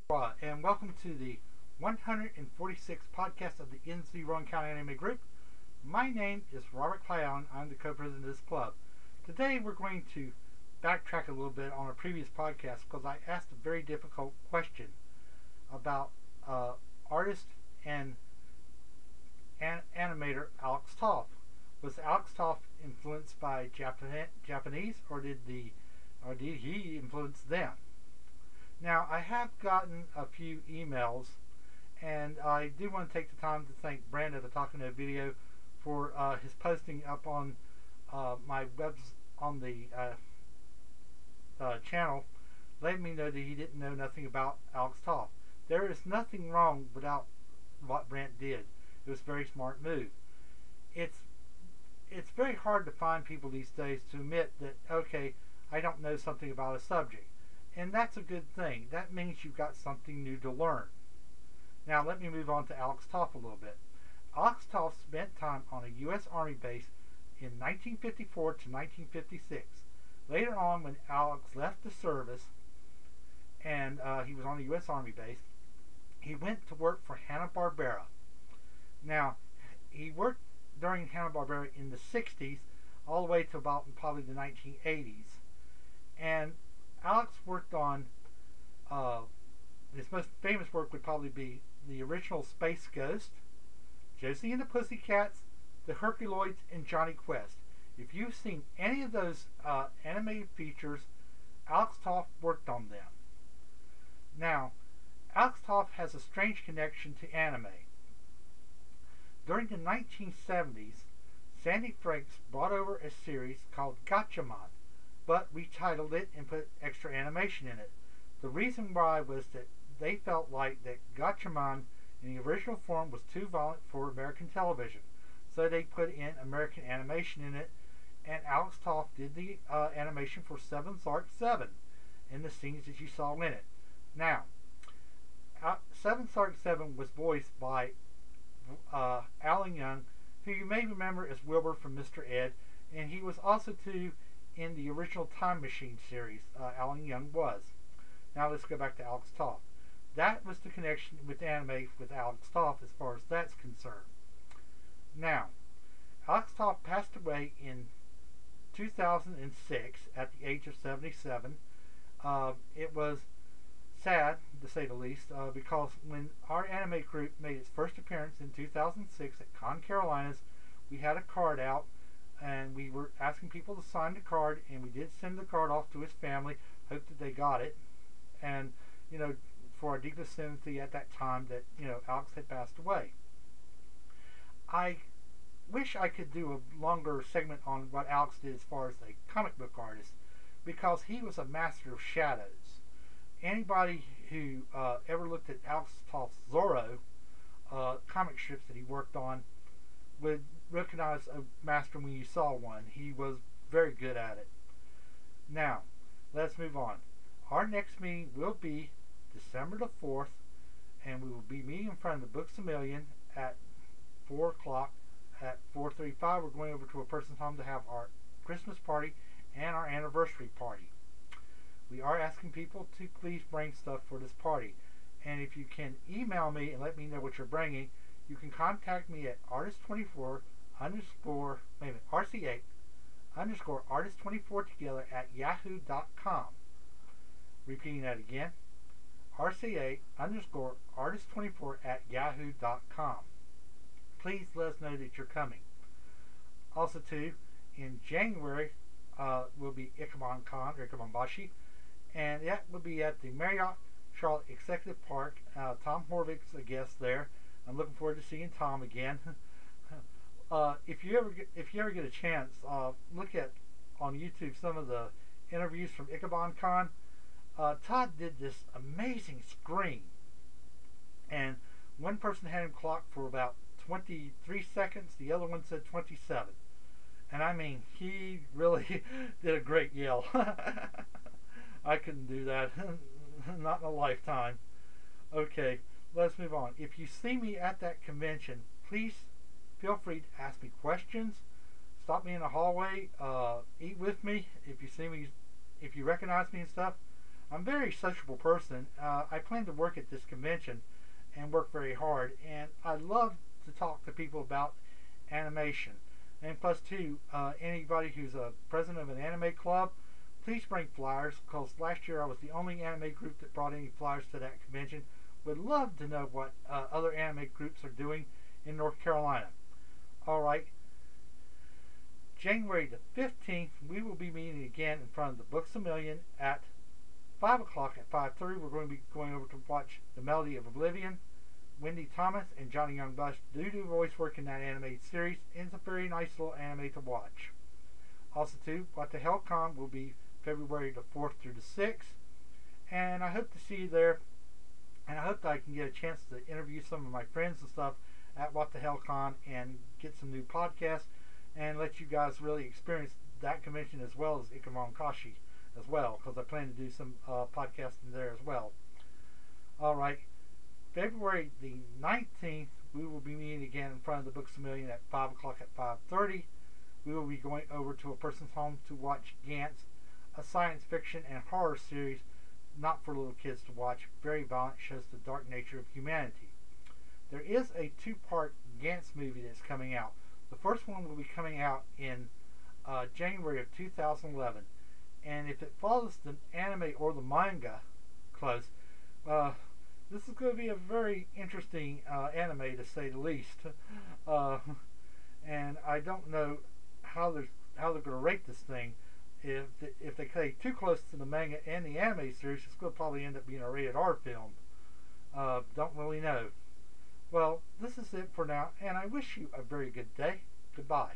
And welcome to the 146th podcast of the Rowan County Anime Group. My name is Robert Clown. I'm the co-president of this club. Today we're going to backtrack a little bit on a previous podcast because I asked a very difficult question about artist and animator Alex Toth. Was Alex Toth influenced by Japanese, or did he influence them? Now, I have gotten a few emails, and I do want to take the time to thank Brandon at the Talking No Video for his posting up on my webs on the channel, letting me know that he didn't know nothing about Alex Toth. There is nothing wrong without what Brant did. It was a very smart move. It's very hard to find people these days to admit that, okay, I don't know something about a subject. And that's a good thing. That means you've got something new to learn. Now let me move on to Alex Toth a little bit. Alex Toth spent time on a U.S. Army base in 1954 to 1956. Later on, when Alex left the service and he was on a U.S. Army base, he went to work for Hanna-Barbera. Now, he worked during Hanna-Barbera in the 60s all the way to about probably the 1980s. And Alex worked on, his most famous work would probably be the original Space Ghost, Josie and the Pussycats, the Herculoids, and Johnny Quest. If you've seen any of those animated features, Alex Toth worked on them. Now, Alex Toth has a strange connection to anime. During the 1970s, Sandy Franks brought over a series called Gatchaman, but retitled it and put extra animation in it. The reason why was that they felt like that Gatchaman in the original form was too violent for American television. So they put in American animation in it, and Alex Toth did the animation for 7 Sark 7 and the scenes that you saw in it. Now, 7 Sark 7 was voiced by Alan Young, who you may remember as Wilbur from Mr. Ed, and he was also too in the original Time Machine series. Alan Young was. Now let's go back to Alex Toth. That was the connection with anime with Alex Toth as far as that's concerned. Now, Alex Toth passed away in 2006 at the age of 77. It was sad, to say the least, because when our anime group made its first appearance in 2006 at Con Carolinas, we had a card out, and we were asking people to sign the card, and we did send the card off to his family. Hope that they got it, and for our deepest sympathy at that time that Alex had passed away. I wish I could do a longer segment on what Alex did as far as a comic book artist, because he was a master of shadows. Anybody who ever looked at Alex Toth's Zorro comic strips that he worked on would recognize a master when you saw one. He was very good at it. Now, let's move on. Our next meeting will be December the 4th, and we will be meeting in front of the Books A Million at 4 o'clock. At 4:35, we're going over to a person's home to have our Christmas party and our anniversary party. We are asking people to please bring stuff for this party. And if you can email me and let me know what you're bringing, you can contact me at artist24 underscore, RCA underscore artist24 together at yahoo.com. Repeating that again, RCA underscore artist24 at yahoo.com. Please let us know that you're coming. Also too, in January will be Ikeban Con, or Ikebanbashi, and that will be at the Marriott Charlotte Executive Park. Tom Horvick's a guest there. I'm looking forward to seeing Tom again. If you ever get a chance, look at on YouTube some of the interviews from Ikeban Con. Todd did this amazing screen, and one person had him clocked for about 23 seconds. The other one said 27. And I mean, he really did a great yell. I couldn't do that. Not in a lifetime. Okay, let's move on. If you see me at that convention, please feel free to ask me questions. Stop me in the hallway. Eat with me. If you see me, if you recognize me and stuff, I'm a very sociable person. I plan to work at this convention and work very hard, and I love to talk to people about animation. And plus, too, anybody who's a president of an anime club, please bring flyers, because last year I was the only anime group that brought any flyers to that convention. Would love to know what other anime groups are doing in North Carolina. All right, January the 15th, we will be meeting again in front of the Books A Million at 5 o'clock. At 5:30, we're going to be going over to watch The Melody of Oblivion. Wendy Thomas and Johnny Young Bush do voice work in that animated series, and it's a very nice little anime to watch. Also, too, What the Hell Con will be February the 4th through the 6th, and I hope to see you there, and I hope that I can get a chance to interview some of my friends and stuff at What the Hell Con and get some new podcasts and let you guys really experience that convention as well as Ikamonkashi as well, because I plan to do some podcasting there as well. Alright, February the 19th, we will be meeting again in front of the Books A Million at 5 o'clock. At 5:30, we will be going over to a person's home to watch Gantz, a science fiction and horror series not for little kids to watch. Very violent, shows the dark nature of humanity. There is a two-part Gantz movie that's coming out. The first one will be coming out in January of 2011. And if it follows the anime or the manga close, this is going to be a very interesting anime, to say the least. And I don't know how they're going to rate this thing. If they stay too close to the manga and the anime series, it's going to probably end up being a rated R film. Don't really know. Well, this is it for now, and I wish you a very good day. Goodbye.